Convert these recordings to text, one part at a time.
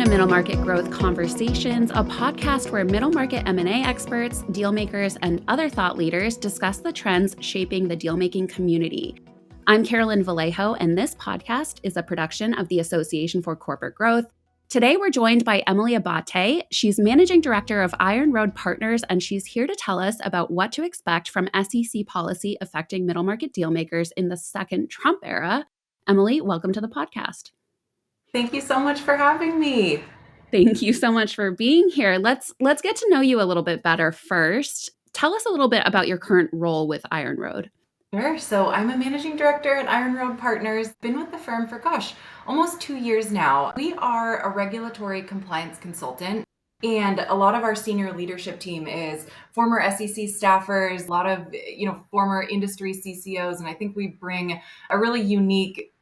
Middle Market Growth Conversations, a podcast where middle market M&A experts, deal makers, and other thought leaders discuss the trends shaping the deal-making community. I'm Carolyn Vallejo, and this podcast is a production of the Association for Corporate Growth. Today, we're joined by Emilie Abate. She's Managing Director of Iron Road Partners, and she's here to tell us about what to expect from SEC policy affecting middle market deal makers in the second Trump era. Emilie, welcome to the podcast. Thank you so much for having me. Thank you so much for being here. Let's get to know you a little bit better first. Tell us a little bit about your current role with Iron Road. Sure. So I'm a managing director at Iron Road Partners. Been with the firm for, almost 2 years now. We are a regulatory compliance consultant. And a lot of our senior leadership team is former SEC staffers, a lot of, former industry CCOs. And I think we bring a really unique,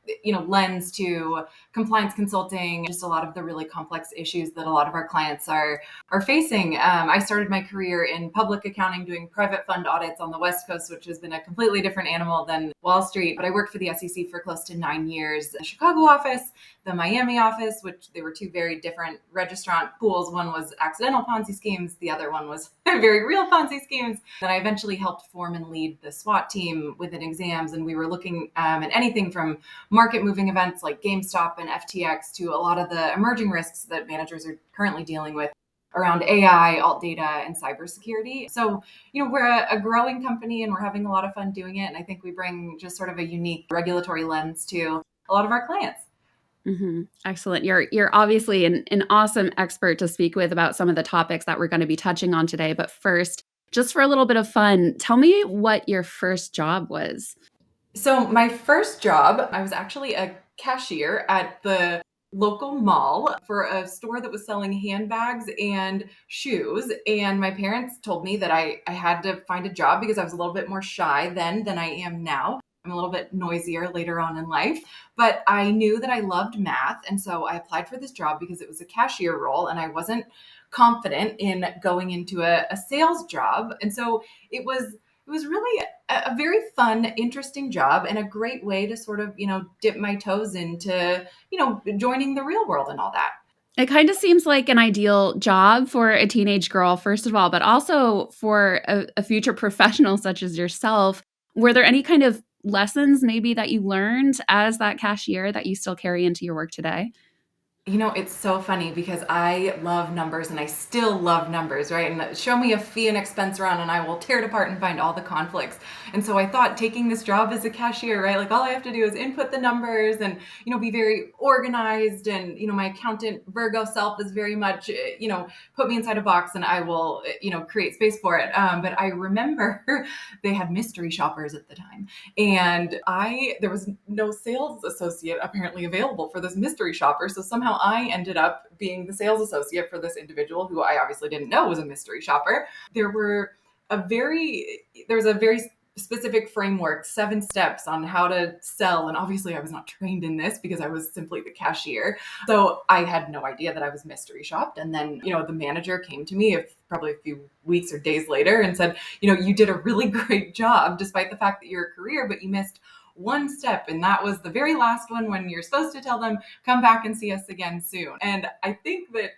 lens to compliance consulting, just a lot of the really complex issues that a lot of our clients are facing. I started my career in public accounting, doing private fund audits on the West Coast, which has been a completely different animal than Wall Street. But I worked for the SEC for close to 9 years, the Chicago office, the Miami office, which they were two very different registrant pools. One was accidental Ponzi schemes. The other one was very real Ponzi schemes. Then I eventually helped form and lead the SWAT team within exams. And we were looking at anything from market moving events like GameStop and FTX to a lot of the emerging risks that managers are currently dealing with around AI, alt data, and cybersecurity. So, we're a growing company and we're having a lot of fun doing it. And I think we bring just sort of a unique regulatory lens to a lot of our clients. Mm-hmm. Excellent. You're obviously an awesome expert to speak with about some of the topics that we're going to be touching on today. But first, just for a little bit of fun, tell me what your first job was. So my first job, I was actually a cashier at the local mall for a store that was selling handbags and shoes. And my parents told me that I had to find a job because I was a little bit more shy then than I am now. I'm a little bit noisier later on in life, but I knew that I loved math. And so I applied for this job because it was a cashier role and I wasn't confident in going into a sales job. And so it was really a very fun, interesting job and a great way to sort of, dip my toes into, joining the real world and all that. It kind of seems like an ideal job for a teenage girl, first of all, but also for a future professional such as yourself. Were there any kind of lessons maybe that you learned as that cashier that you still carry into your work today? It's so funny because I love numbers and I still love numbers, right? And show me a fee and expense run and I will tear it apart and find all the conflicts. And so I thought taking this job as a cashier, right? Like all I have to do is input the numbers and, be very organized. And, my accountant Virgo self is very much, put me inside a box and I will, create space for it. But I remember they had mystery shoppers at the time. And there was no sales associate apparently available for this mystery shopper. So somehow I ended up being the sales associate for this individual who I obviously didn't know was a mystery shopper. There was a very specific framework, 7 steps on how to sell. And obviously I was not trained in this because I was simply the cashier. So I had no idea that I was mystery shopped. And then, the manager came to me probably a few weeks or days later and said, you did a really great job despite the fact that you're a career, but you missed one step. And that was the very last one when you're supposed to tell them, come back and see us again soon. And I think that,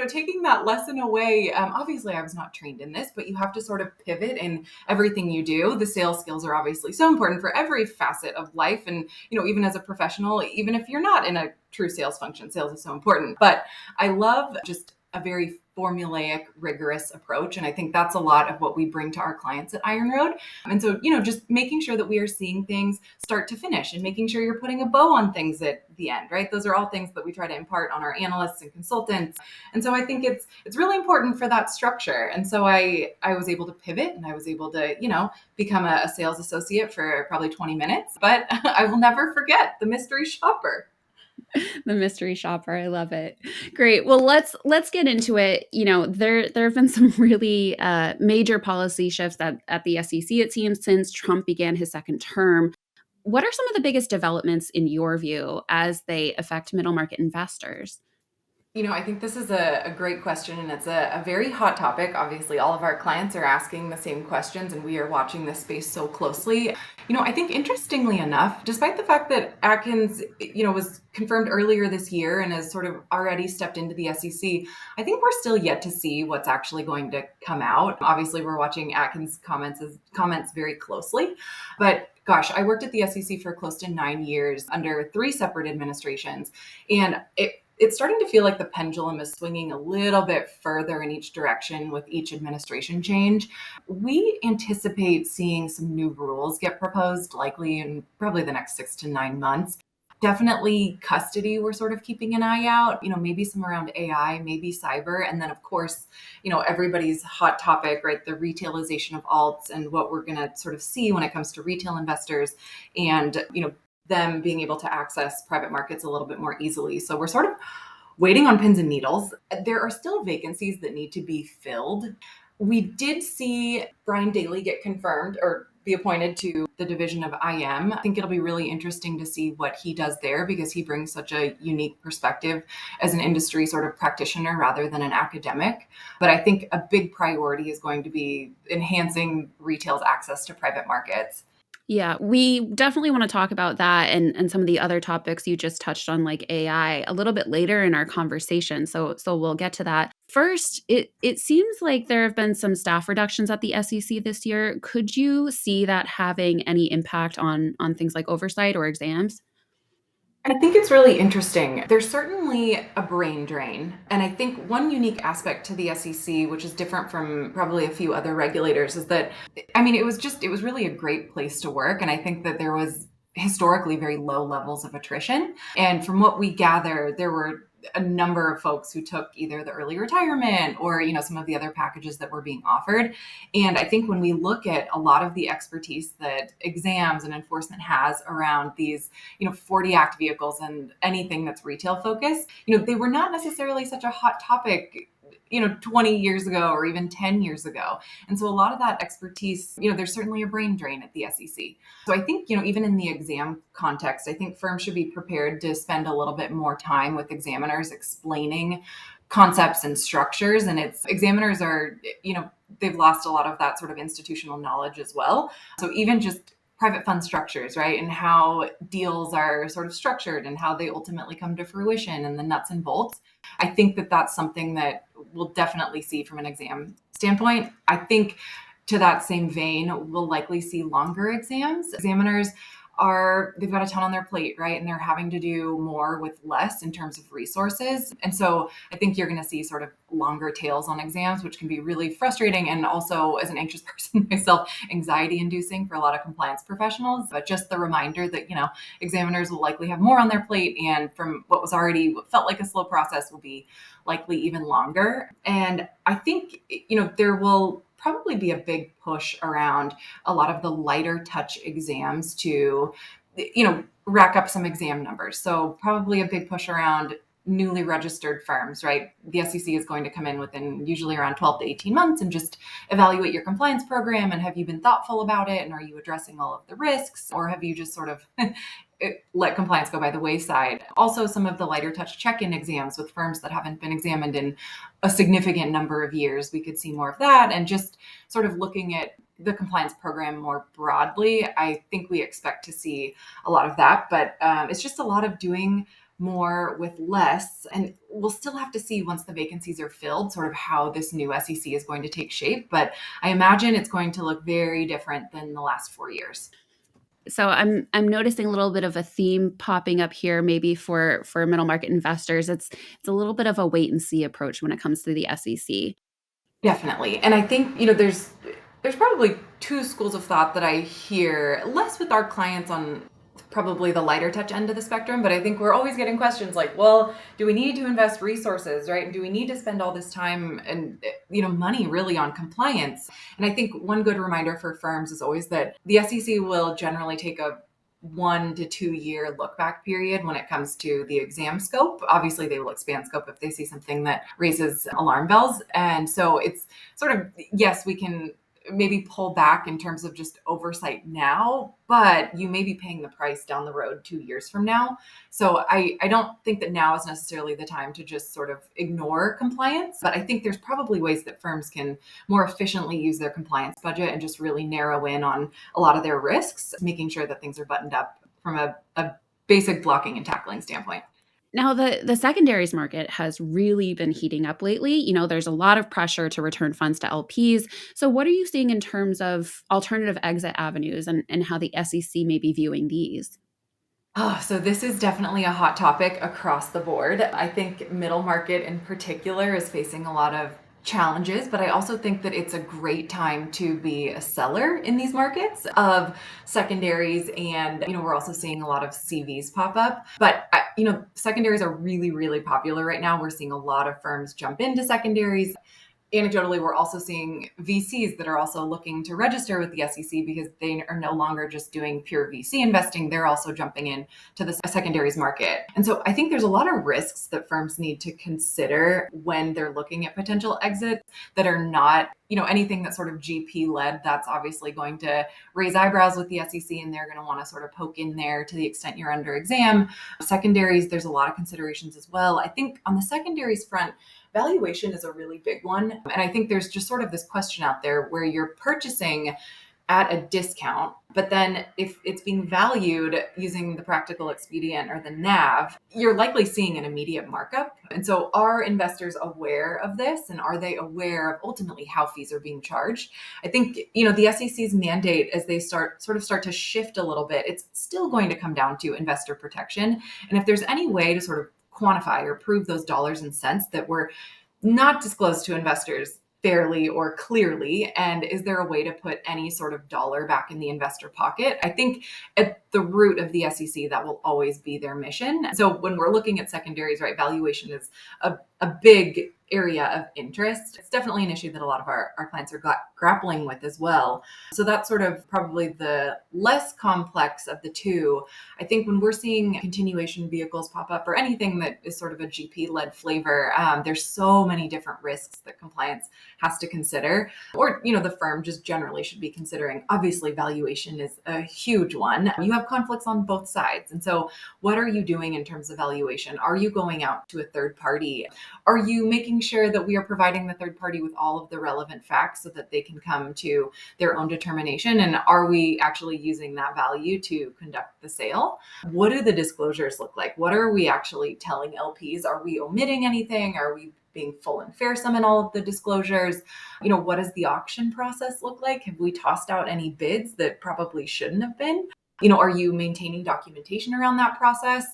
taking that lesson away, obviously I was not trained in this, but you have to sort of pivot in everything you do. The sales skills are obviously so important for every facet of life. And, even as a professional, even if you're not in a true sales function, sales is so important. But I love just a very formulaic, rigorous approach. And I think that's a lot of what we bring to our clients at Iron Road. And so, just making sure that we are seeing things start to finish and making sure you're putting a bow on things at the end, right? Those are all things that we try to impart on our analysts and consultants. And so I think it's really important for that structure. And so I was able to pivot and I was able to, become a sales associate for probably 20 minutes, but I will never forget the mystery shopper. The mystery shopper. I love it. Great. Well, let's get into it. There have been some really major policy shifts at the SEC, it seems, since Trump began his second term. What are some of the biggest developments in your view as they affect middle market investors? I think this is a great question, and it's a very hot topic. Obviously, all of our clients are asking the same questions, and we are watching this space so closely. I think interestingly enough, despite the fact that Atkins, was confirmed earlier this year and has sort of already stepped into the SEC, I think we're still yet to see what's actually going to come out. Obviously, we're watching Atkins comments very closely, but gosh, I worked at the SEC for close to 9 years under three separate administrations, and it's starting to feel like the pendulum is swinging a little bit further in each direction with each administration change. We anticipate seeing some new rules get proposed, likely in probably the next 6 to 9 months. Definitely custody, we're sort of keeping an eye out, maybe some around AI, maybe cyber. And then, of course, everybody's hot topic, right? The retailization of alts and what we're going to sort of see when it comes to retail investors and, them being able to access private markets a little bit more easily. So we're sort of waiting on pins and needles. There are still vacancies that need to be filled. We did see Brian Daly get confirmed or be appointed to the division of IM. I think it'll be really interesting to see what he does there because he brings such a unique perspective as an industry sort of practitioner rather than an academic. But I think a big priority is going to be enhancing retail's access to private markets. Yeah, we definitely want to talk about that and some of the other topics you just touched on, like AI, a little bit later in our conversation. So we'll get to that. First, it seems like there have been some staff reductions at the SEC this year. Could you see that having any impact on things like oversight or exams? I think it's really interesting. There's certainly a brain drain. And I think one unique aspect to the SEC, which is different from probably a few other regulators, is that, it was really a great place to work. And I think that there was historically very low levels of attrition. And from what we gather, there were a number of folks who took either the early retirement or some of the other packages that were being offered. And I think when we look at a lot of the expertise that exams and enforcement has around these 40 Act vehicles and anything that's retail focused, they were not necessarily such a hot topic 20 years ago or even 10 years ago. And so a lot of that expertise, there's certainly a brain drain at the SEC. So I think, even in the exam context, I think firms should be prepared to spend a little bit more time with examiners explaining concepts and structures. And it's examiners are, they've lost a lot of that sort of institutional knowledge as well. So even just private fund structures, right? And how deals are sort of structured and how they ultimately come to fruition and the nuts and bolts. I think that that's something that we'll definitely see from an exam standpoint. I think to that same vein, we'll likely see longer exams. Examiners they've got a ton on their plate, right? And they're having to do more with less in terms of resources. And so I think you're going to see sort of longer tails on exams, which can be really frustrating. And also, as an anxious person myself, anxiety inducing for a lot of compliance professionals. But just the reminder that, examiners will likely have more on their plate. And from what felt like a slow process will be likely even longer. And I think, there will probably be a big push around a lot of the lighter touch exams to, rack up some exam numbers. So probably a big push around newly registered firms, right? The SEC is going to come in within usually around 12 to 18 months and just evaluate your compliance program. And have you been thoughtful about it? And are you addressing all of the risks? Or have you just sort of let compliance go by the wayside? Also, some of the lighter touch check-in exams with firms that haven't been examined in a significant number of years. We could see more of that. And just sort of looking at the compliance program more broadly, I think we expect to see a lot of that. But it's just a lot of doing more with less. And we'll still have to see once the vacancies are filled, sort of how this new SEC is going to take shape. But I imagine it's going to look very different than the last 4 years. So I'm noticing a little bit of a theme popping up here, maybe for middle market investors. It's a little bit of a wait and see approach when it comes to the SEC. Definitely. And I think, there's probably two schools of thought that I hear less with our clients on probably the lighter touch end of the spectrum, but I think we're always getting questions like, well, do we need to invest resources, right? And do we need to spend all this time and money really on compliance? And I think one good reminder for firms is always that the SEC will generally take a 1 to 2 year look back period when it comes to the exam scope. Obviously, they will expand scope if they see something that raises alarm bells. And so it's sort of, yes, we can maybe pull back in terms of just oversight now, but you may be paying the price down the road 2 years from now. So I don't think that now is necessarily the time to just sort of ignore compliance, but I think there's probably ways that firms can more efficiently use their compliance budget and just really narrow in on a lot of their risks, making sure that things are buttoned up from a basic blocking and tackling standpoint. Now, the secondaries market has really been heating up lately. There's a lot of pressure to return funds to LPs. So what are you seeing in terms of alternative exit avenues and how the SEC may be viewing these? Oh, so this is definitely a hot topic across the board. I think middle market in particular is facing a lot of challenges, but I also think that it's a great time to be a seller in these markets of secondaries. And, we're also seeing a lot of CVs pop up. But, secondaries are really, really popular right now. We're seeing a lot of firms jump into secondaries. Anecdotally, we're also seeing VCs that are also looking to register with the SEC because they are no longer just doing pure VC investing. They're also jumping in to the secondaries market. And so I think there's a lot of risks that firms need to consider when they're looking at potential exits that are not, anything that's sort of GP led. That's obviously going to raise eyebrows with the SEC, and they're going to want to sort of poke in there to the extent you're under exam. Secondaries, there's a lot of considerations as well. I think on the secondaries front, valuation is a really big one. And I think there's just sort of this question out there where you're purchasing at a discount, but then if it's being valued using the practical expedient or the NAV, you're likely seeing an immediate markup. And so are investors aware of this, and are they aware of ultimately how fees are being charged? I think, the SEC's mandate, as they start to shift a little bit, it's still going to come down to investor protection. And if there's any way to sort of quantify or prove those dollars and cents that were not disclosed to investors fairly or clearly, and is there a way to put any sort of dollar back in the investor pocket? I think at the root of the SEC, that will always be their mission. So when we're looking at secondaries, right, valuation is a big area of interest. It's definitely an issue that a lot of our clients are grappling with as well. So that's sort of probably the less complex of the two. I think when we're seeing continuation vehicles pop up or anything that is sort of a GP-led flavor, there's so many different risks that compliance has to consider, or, the firm just generally should be considering. Obviously, valuation is a huge one. You have conflicts on both sides. And so what are you doing in terms of valuation? Are you going out to a third party? Are you making sure that we are providing the third party with all of the relevant facts so that they can come to their own determination? And are we actually using that value to conduct the sale? What do the disclosures look like? What are we actually telling LPs? Are we omitting anything? Are we being full and fair in all of the disclosures? What does the auction process look like? Have we tossed out any bids that probably shouldn't have been? Are you maintaining documentation around that process?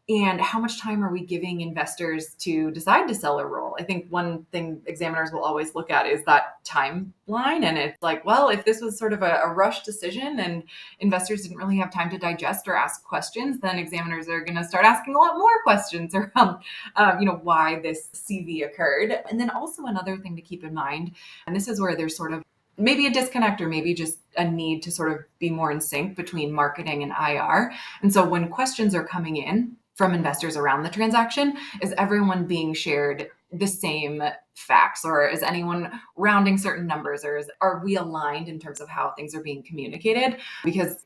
And how much time are we giving investors to decide to sell or roll? I think one thing examiners will always look at is that timeline. And it's like, well, if this was sort of a rush decision and investors didn't really have time to digest or ask questions, then examiners are going to start asking a lot more questions around, why this CV occurred. And then also another thing to keep in mind, and this is where there's sort of maybe a disconnect or maybe just a need to sort of be more in sync between marketing and IR. And so when questions are coming in from investors around the transaction, is everyone being shared the same facts, or is anyone rounding certain numbers, or are we aligned in terms of how things are being communicated? Because,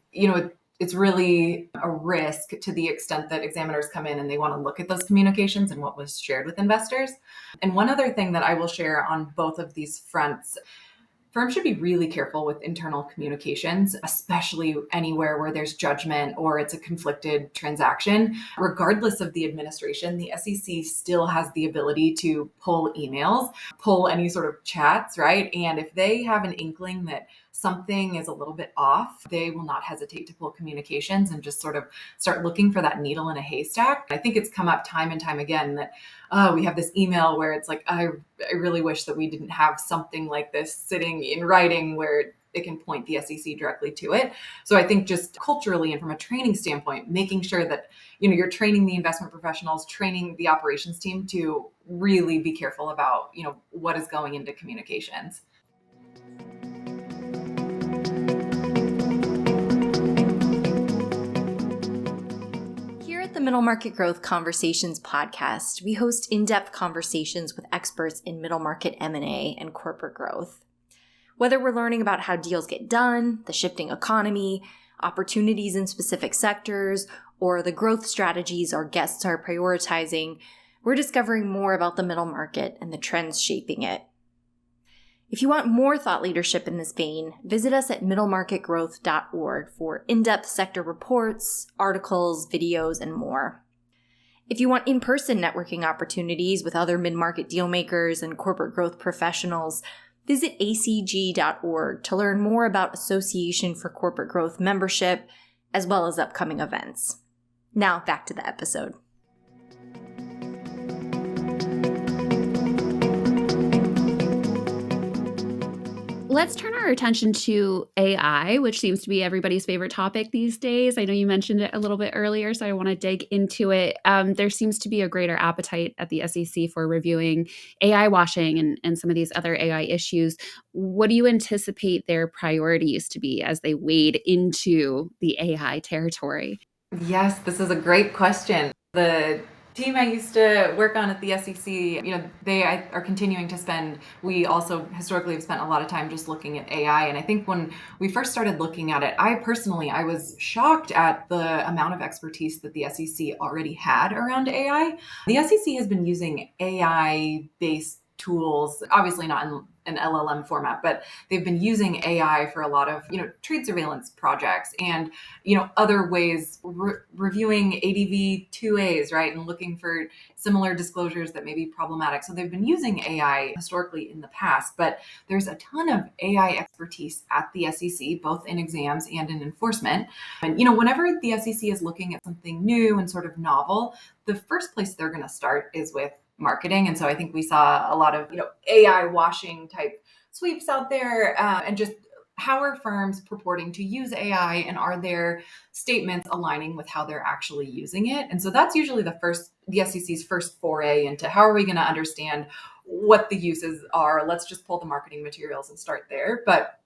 it's really a risk to the extent that examiners come in and they want to look at those communications and what was shared with investors. And one other thing that I will share on both of these fronts, firms should be really careful with internal communications, especially anywhere where there's judgment or it's a conflicted transaction. Regardless of the administration, the SEC still has the ability to pull emails, pull any sort of chats, right? And if they have an inkling that something is a little bit off, they will not hesitate to pull communications and just sort of start looking for that needle in a haystack. I think it's come up time and time again that we have this email where it's like, I really wish that we didn't have something like this sitting in writing where it can point the SEC directly to it. So I think just culturally and from a training standpoint, making sure that, you're training the investment professionals, training the operations team to really be careful about, what is going into communications. The Middle Market Growth Conversations podcast, we host in-depth conversations with experts in middle market M&A and corporate growth. Whether we're learning about how deals get done, the shifting economy, opportunities in specific sectors, or the growth strategies our guests are prioritizing, we're discovering more about the middle market and the trends shaping it. If you want more thought leadership in this vein, visit us at middlemarketgrowth.org for in-depth sector reports, articles, videos, and more. If you want in-person networking opportunities with other mid-market dealmakers and corporate growth professionals, visit acg.org to learn more about Association for Corporate Growth membership, as well as upcoming events. Now, back to the episode. Let's turn our attention to AI, which seems to be everybody's favorite topic these days. I know you mentioned it a little bit earlier, so I want to dig into it. There seems to be a greater appetite at the SEC for reviewing AI washing and some of these other AI issues. What do you anticipate their priorities to be as they wade into the AI territory? Yes, this is a great question. The team I used to work on at the SEC, they are continuing to spend, we also historically have spent a lot of time just looking at AI. And I think when we first started looking at it, I was shocked at the amount of expertise that the SEC already had around AI. The SEC has been using AI-based tools, obviously not in an LLM format, but they've been using AI for a lot of, trade surveillance projects and, other ways, reviewing ADV 2As, right? And looking for similar disclosures that may be problematic. So they've been using AI historically in the past, but there's a ton of AI expertise at the SEC, both in exams and in enforcement. And, whenever the SEC is looking at something new and sort of novel, the first place they're going to start is with marketing. And so I think we saw a lot of, AI washing type sweeps out there, and just how are firms purporting to use AI and are their statements aligning with how they're actually using it? And so that's usually the SEC's first foray into how are we going to understand what the uses are. Let's just pull the marketing materials and start there. But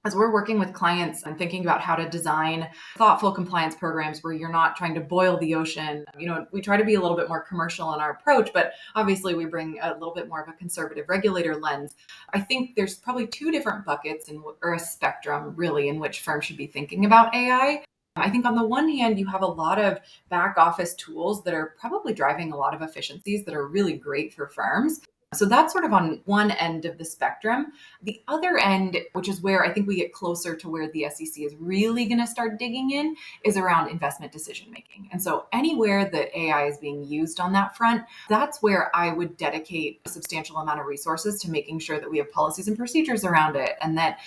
as we're working with clients and thinking about how to design thoughtful compliance programs where you're not trying to boil the ocean, we try to be a little bit more commercial in our approach, but obviously we bring a little bit more of a conservative regulator lens. I think there's probably two different buckets or a spectrum really in which firms should be thinking about AI. I think on the one hand, you have a lot of back office tools that are probably driving a lot of efficiencies that are really great for firms. So that's sort of on one end of the spectrum. The other end, which is where I think we get closer to where the SEC is really going to start digging in, is around investment decision making. And so anywhere that AI is being used on that front, that's where I would dedicate a substantial amount of resources to making sure that we have policies and procedures around it and that,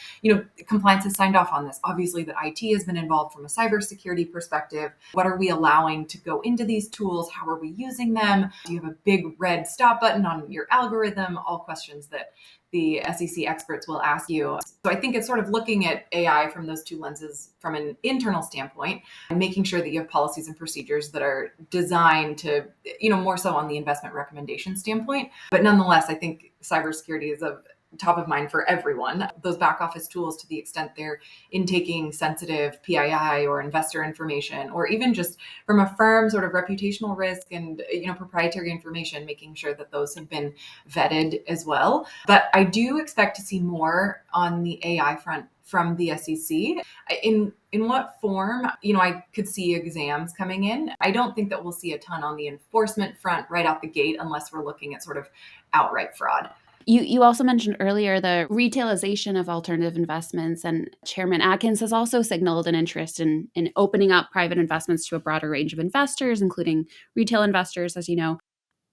compliance has signed off on this. Obviously, that IT has been involved from a cybersecurity perspective. What are we allowing to go into these tools? How are we using them? Do you have a big red stop button on your algorithm? All questions that the SEC experts will ask you. So I think it's sort of looking at AI from those two lenses from an internal standpoint and making sure that you have policies and procedures that are designed to, more so on the investment recommendation standpoint. But nonetheless, I think cybersecurity is of top of mind for everyone. Those back office tools, to the extent they're intaking sensitive PII or investor information, or even just from a firm sort of reputational risk and proprietary information, making sure that those have been vetted as well. But I do expect to see more on the AI front from the SEC. In what form, I could see exams coming in. I don't think that we'll see a ton on the enforcement front right out the gate unless we're looking at sort of outright fraud. You also mentioned earlier the retailization of alternative investments, and Chairman Atkins has also signaled an interest in opening up private investments to a broader range of investors, including retail investors, as you know.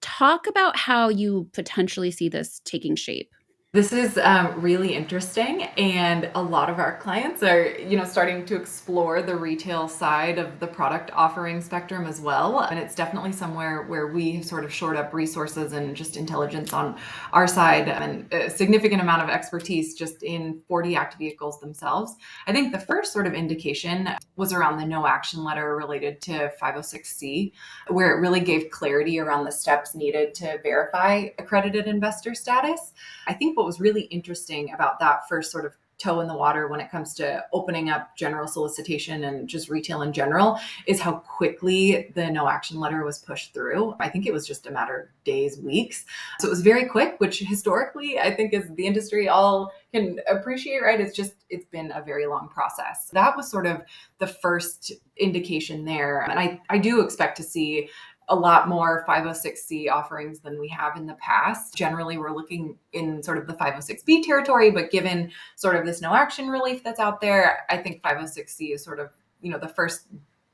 Talk about how you potentially see this taking shape. This is really interesting, and a lot of our clients are, starting to explore the retail side of the product offering spectrum as well. And it's definitely somewhere where we have sort of shored up resources and just intelligence on our side, and a significant amount of expertise just in 40 Act vehicles themselves. I think the first sort of indication was around the no action letter related to 506C, where it really gave clarity around the steps needed to verify accredited investor status. I think what was really interesting about that first sort of toe in the water when it comes to opening up general solicitation and just retail in general is how quickly the no action letter was pushed through. I think it was just a matter of days, weeks. So it was very quick, which historically I think is the industry all can appreciate, right? It's been a very long process. That was sort of the first indication there. And I do expect to see a lot more 506c offerings than we have in the past. Generally, we're looking in sort of the 506b territory, but given sort of this no action relief that's out there, I think 506c is sort of, the first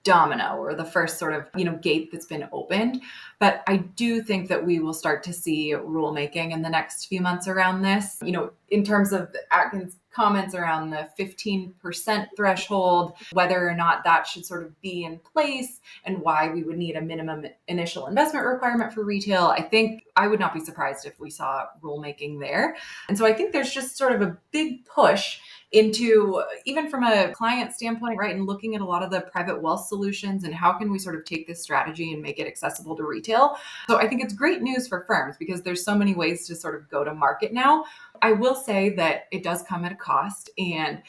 domino or the first sort of, gate that's been opened. But I do think that we will start to see rulemaking in the next few months around this, in terms of Atkins' comments around the 15% threshold, whether or not that should sort of be in place and why we would need a minimum initial investment requirement for retail. I think I would not be surprised if we saw rulemaking there. And so I think there's just sort of a big push into, even from a client standpoint, right, and looking at a lot of the private wealth solutions and how can we sort of take this strategy and make it accessible to retail. So I think it's great news for firms because there's so many ways to sort of go to market now. I will say that it does come at a cost, and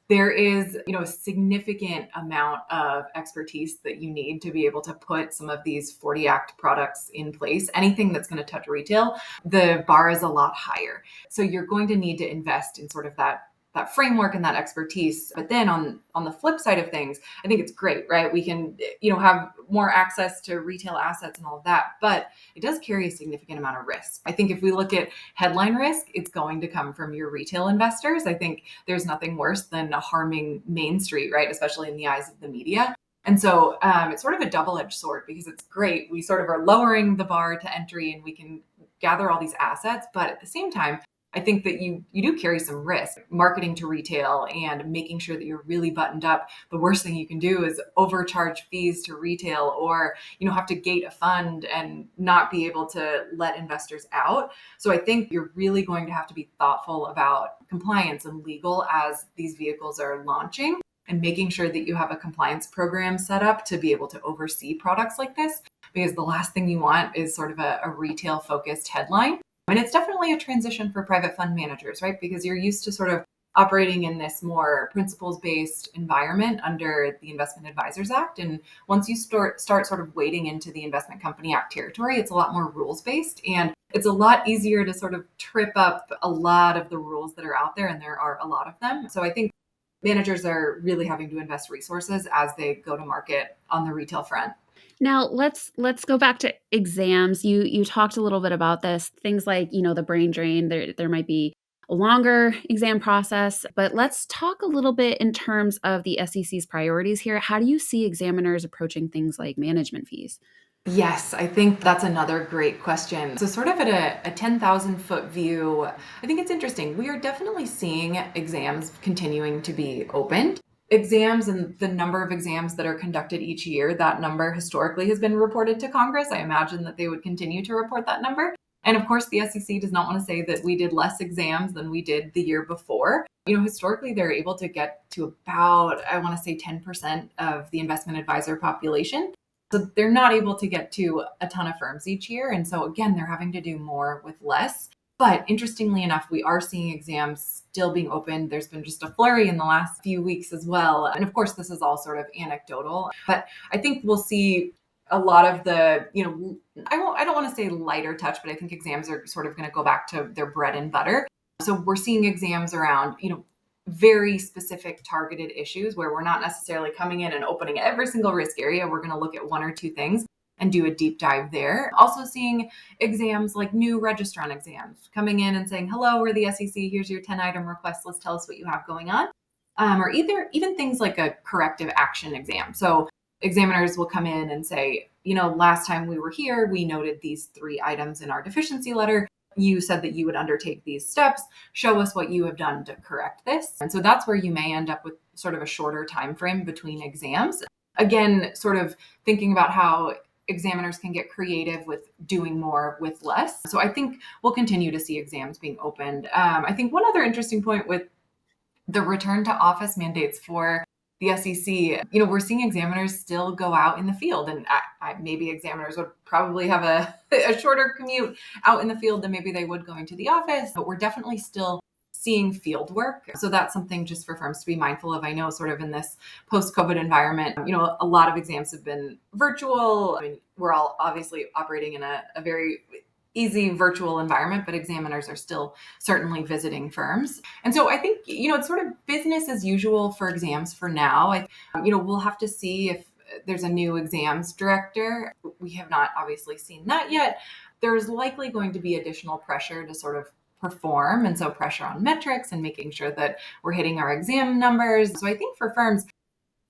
there is, a significant amount of expertise that you need to be able to put some of these 40 Act products in place. Anything that's going to touch retail, the bar is a lot higher. So you're going to need to invest in sort of that framework and that expertise. But then on the flip side of things, I think it's great, right? We can, have more access to retail assets and all of that, but it does carry a significant amount of risk. I think if we look at headline risk, it's going to come from your retail investors. I think there's nothing worse than harming Main Street, right? Especially in the eyes of the media. And so it's sort of a double-edged sword because it's great. We sort of are lowering the bar to entry and we can gather all these assets, but at the same time, I think that you do carry some risk marketing to retail and making sure that you're really buttoned up. The worst thing you can do is overcharge fees to retail or, have to gate a fund and not be able to let investors out. So I think you're really going to have to be thoughtful about compliance and legal as these vehicles are launching and making sure that you have a compliance program set up to be able to oversee products like this, because the last thing you want is sort of a retail focused headline. And it's definitely a transition for private fund managers, right? Because you're used to sort of operating in this more principles-based environment under the Investment Advisors Act. And once you start sort of wading into the Investment Company Act territory, it's a lot more rules-based. And it's a lot easier to sort of trip up a lot of the rules that are out there, and there are a lot of them. So I think managers are really having to invest resources as they go to market on the retail front. Now let's go back to exams. You talked a little bit about this, things like, the brain drain. There might be a longer exam process, but let's talk a little bit in terms of the SEC's priorities here. How do you see examiners approaching things like management fees? Yes, I think that's another great question. So sort of at a 10,000 foot view, I think it's interesting. We are definitely seeing exams continuing to be opened. Exams and the number of exams that are conducted each year, that number historically has been reported to Congress. I imagine that they would continue to report that number. And of course, the SEC does not want to say that we did less exams than we did the year before. Historically, they're able to get to about, I want to say 10% of the investment advisor population. So they're not able to get to a ton of firms each year. And so again, they're having to do more with less. But interestingly enough, we are seeing exams still being opened. There's been just a flurry in the last few weeks as well. And of course, this is all sort of anecdotal, but I think we'll see a lot of the, I don't want to say lighter touch, but I think exams are sort of going to go back to their bread and butter. So we're seeing exams around, very specific targeted issues where we're not necessarily coming in and opening every single risk area. We're going to look at one or two things and do a deep dive there. Also seeing exams like new registrant exams coming in and saying, hello, we're the SEC. Here's your 10-item request. Let's tell us what you have going on. Or even things like a corrective action exam. So examiners will come in and say, last time we were here, we noted these 3 items in our deficiency letter. You said that you would undertake these steps. Show us what you have done to correct this. And so that's where you may end up with sort of a shorter time frame between exams. Again, sort of thinking about how examiners can get creative with doing more with less. So I think we'll continue to see exams being opened. I think one other interesting point with the return to office mandates for the SEC, we're seeing examiners still go out in the field, and maybe examiners would probably have a shorter commute out in the field than maybe they would going to the office, but we're definitely still seeing field work. So that's something just for firms to be mindful of. I know sort of in this post-COVID environment, a lot of exams have been virtual. I mean, we're all obviously operating in a very easy virtual environment, but examiners are still certainly visiting firms. And so I think, it's sort of business as usual for exams for now. We'll have to see if there's a new exams director. We have not obviously seen that yet. There's likely going to be additional pressure to sort of perform. And so pressure on metrics and making sure that we're hitting our exam numbers. So I think for firms,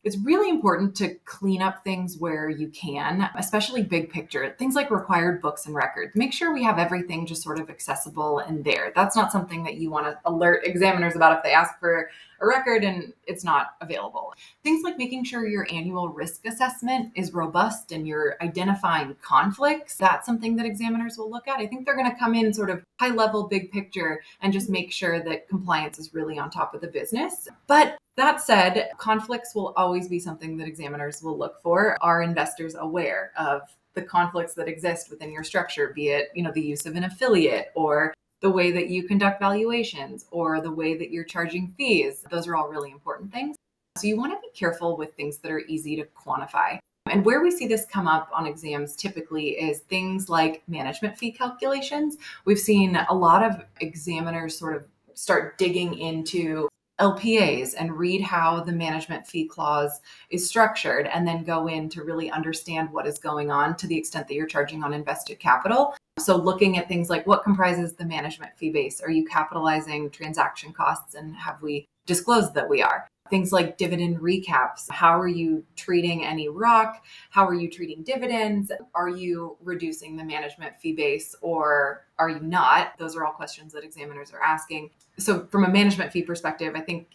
it's really important to clean up things where you can, especially big picture, things like required books and records. Make sure we have everything just sort of accessible and there. That's not something that you want to alert examiners about if they ask for a record and it's not available. Things like making sure your annual risk assessment is robust and you're identifying conflicts. That's something that examiners will look at. I think they're going to come in sort of high level, big picture, and just make sure that compliance is really on top of the business. But that said, conflicts will always be something that examiners will look for. Are investors aware of the conflicts that exist within your structure, be it, the use of an affiliate or the way that you conduct valuations or the way that you're charging fees? Those are all really important things. So you want to be careful with things that are easy to quantify. And where we see this come up on exams typically is things like management fee calculations. We've seen a lot of examiners sort of start digging into LPAs and read how the management fee clause is structured and then go in to really understand what is going on to the extent that you're charging on invested capital. So looking at things like what comprises the management fee base? Are you capitalizing transaction costs and have we disclosed that we are? Things like dividend recaps. How are you treating any ROC? How are you treating dividends? Are you reducing the management fee base or are you not? Those are all questions that examiners are asking. So from a management fee perspective, I think,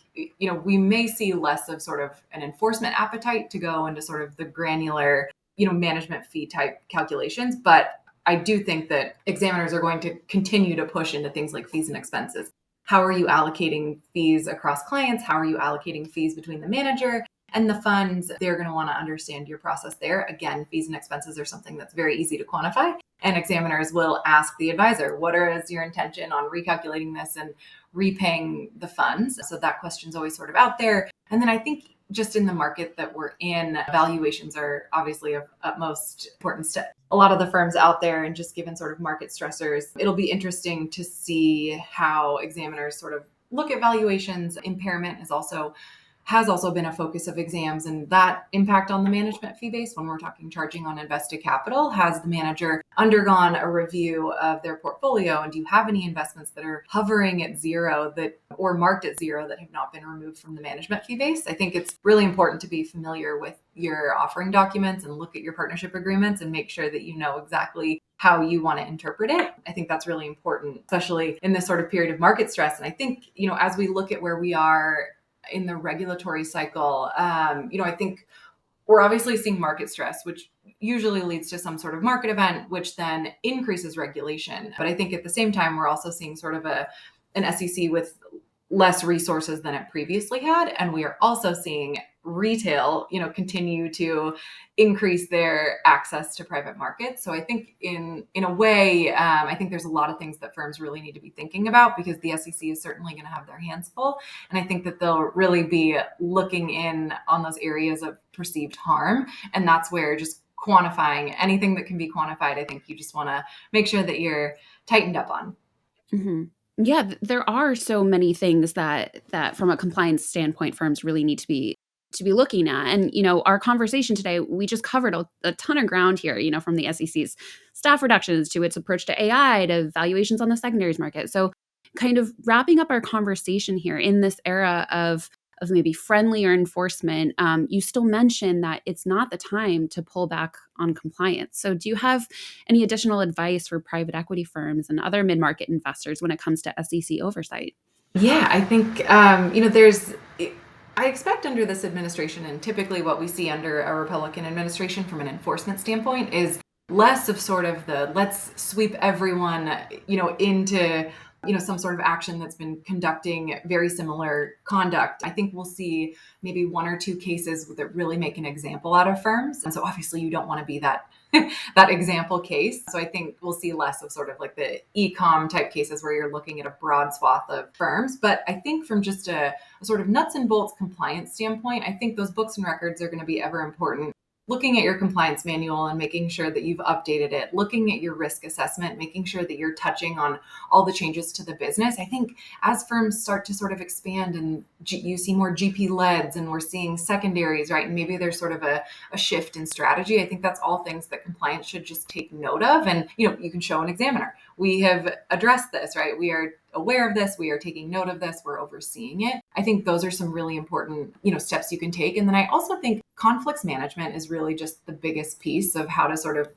we may see less of sort of an enforcement appetite to go into sort of the granular, management fee type calculations. But I do think that examiners are going to continue to push into things like fees and expenses. How are you allocating fees across clients? How are you allocating fees between the manager and the funds? They're going to want to understand your process there. Again, fees and expenses are something that's very easy to quantify. And examiners will ask the advisor, what is your intention on recalculating this and repaying the funds? So that question's always sort of out there. And then I think just in the market that we're in, valuations are obviously of utmost importance to a lot of the firms out there. And just given sort of market stressors, it'll be interesting to see how examiners sort of look at valuations. Impairment has also been a focus of exams, and that impact on the management fee base when we're talking charging on invested capital. Has the manager undergone a review of their portfolio, and do you have any investments that are hovering at zero or marked at zero that have not been removed from the management fee base? I think it's really important to be familiar with your offering documents and look at your partnership agreements and make sure that you know exactly how you want to interpret it. I think that's really important, especially in this sort of period of market stress. And I think, as we look at where we are in the regulatory cycle, I think we're obviously seeing market stress, which usually leads to some sort of market event, which then increases regulation. But I think at the same time, we're also seeing sort of an SEC with less resources than it previously had. And we are also seeing retail, continue to increase their access to private markets. So I think in a way, I think there's a lot of things that firms really need to be thinking about because the SEC is certainly going to have their hands full. And I think that they'll really be looking in on those areas of perceived harm. And that's where just quantifying anything that can be quantified, I think you just want to make sure that you're tightened up on. Mm-hmm. Yeah, there are so many things that from a compliance standpoint, firms really need to be looking at. And, our conversation today, we just covered a ton of ground here, from the SEC's staff reductions to its approach to AI to valuations on the secondaries market. So kind of wrapping up our conversation here in this era of maybe friendlier enforcement, you still mentioned that it's not the time to pull back on compliance. So do you have any additional advice for private equity firms and other mid-market investors when it comes to SEC oversight? Yeah, I think, I expect under this administration, and typically what we see under a Republican administration from an enforcement standpoint is less of sort of the let's sweep everyone, into some sort of action that's been conducting very similar conduct. I think we'll see maybe one or two cases that really make an example out of firms. And so obviously you don't want to be that that example case. So I think we'll see less of sort of like the e-com type cases where you're looking at a broad swath of firms. But I think from just a sort of nuts and bolts compliance standpoint, I think those books and records are going to be ever important. Looking at your compliance manual and making sure that you've updated it, looking at your risk assessment, making sure that you're touching on all the changes to the business. I think as firms start to sort of expand and you see more GP-leds and we're seeing secondaries, right? And maybe there's sort of a shift in strategy. I think that's all things that compliance should just take note of. And, you can show an examiner. We have addressed this, right? We are aware of this. We are taking note of this. We're overseeing it. I think those are some really important, steps you can take. And then I also think conflicts management is really just the biggest piece of how to sort of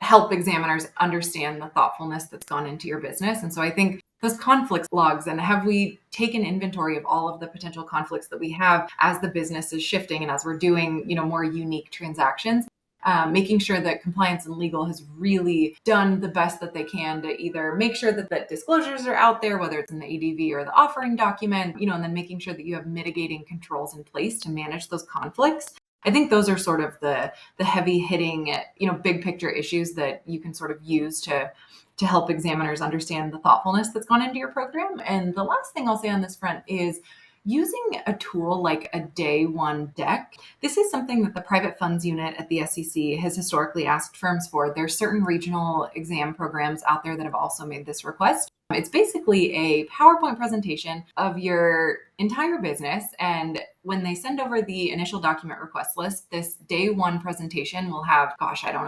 help examiners understand the thoughtfulness that's gone into your business. And so I think those conflicts logs, and have we taken inventory of all of the potential conflicts that we have as the business is shifting and as we're doing, more unique transactions? Making sure that compliance and legal has really done the best that they can to either make sure that disclosures are out there, whether it's in the ADV or the offering document, and then making sure that you have mitigating controls in place to manage those conflicts. I think those are sort of the heavy hitting, big picture issues that you can sort of use to help examiners understand the thoughtfulness that's gone into your program. And the last thing I'll say on this front is using a tool like a day one deck. This is something that the private funds unit at the SEC has historically asked firms for. There's certain regional exam programs out there that have also made this request. It's basically a PowerPoint presentation of your entire business. And when they send over the initial document request list, this day one presentation will have,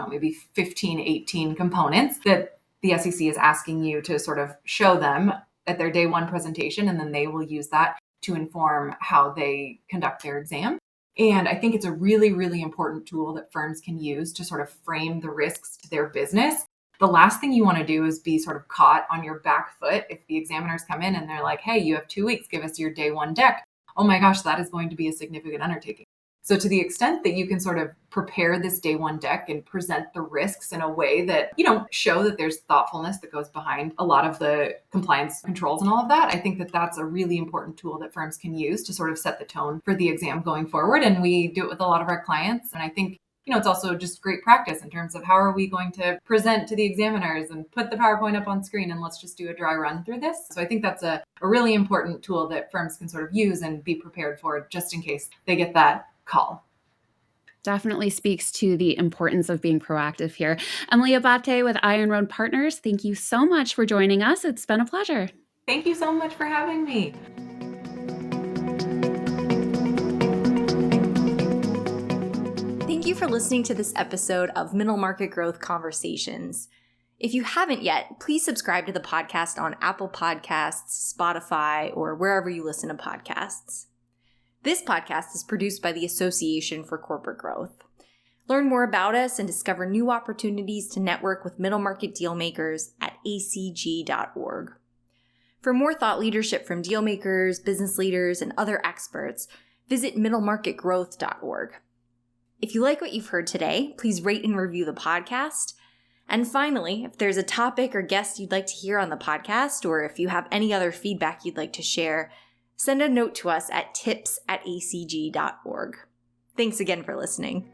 maybe 15, 18 components that the SEC is asking you to sort of show them at their day one presentation. And then they will use that to inform how they conduct their exam. And I think it's a really, really important tool that firms can use to sort of frame the risks to their business. The last thing you want to do is be sort of caught on your back foot if the examiners come in and they're like, hey, you have 2 weeks, give us your day one deck. Oh my gosh, that is going to be a significant undertaking. So to the extent that you can sort of prepare this day one deck and present the risks in a way that, show that there's thoughtfulness that goes behind a lot of the compliance controls and all of that, I think that that's a really important tool that firms can use to sort of set the tone for the exam going forward. And we do it with a lot of our clients. And I think, it's also just great practice in terms of how are we going to present to the examiners and put the PowerPoint up on screen and let's just do a dry run through this. So I think that's a really important tool that firms can sort of use and be prepared for just in case they get that call. Definitely speaks to the importance of being proactive here. Emilie Abate with Iron Road Partners, thank you so much for joining us. It's been a pleasure. Thank you so much for having me. Thank you for listening to this episode of Middle Market Growth Conversations. If you haven't yet, please subscribe to the podcast on Apple Podcasts, Spotify, or wherever you listen to podcasts. This podcast is produced by the Association for Corporate Growth. Learn more about us and discover new opportunities to network with middle market dealmakers at acg.org. For more thought leadership from dealmakers, business leaders, and other experts, visit middlemarketgrowth.org. If you like what you've heard today, please rate and review the podcast. And finally, if there's a topic or guest you'd like to hear on the podcast, or if you have any other feedback you'd like to share, send a note to us at tips@acg.org. Thanks again for listening.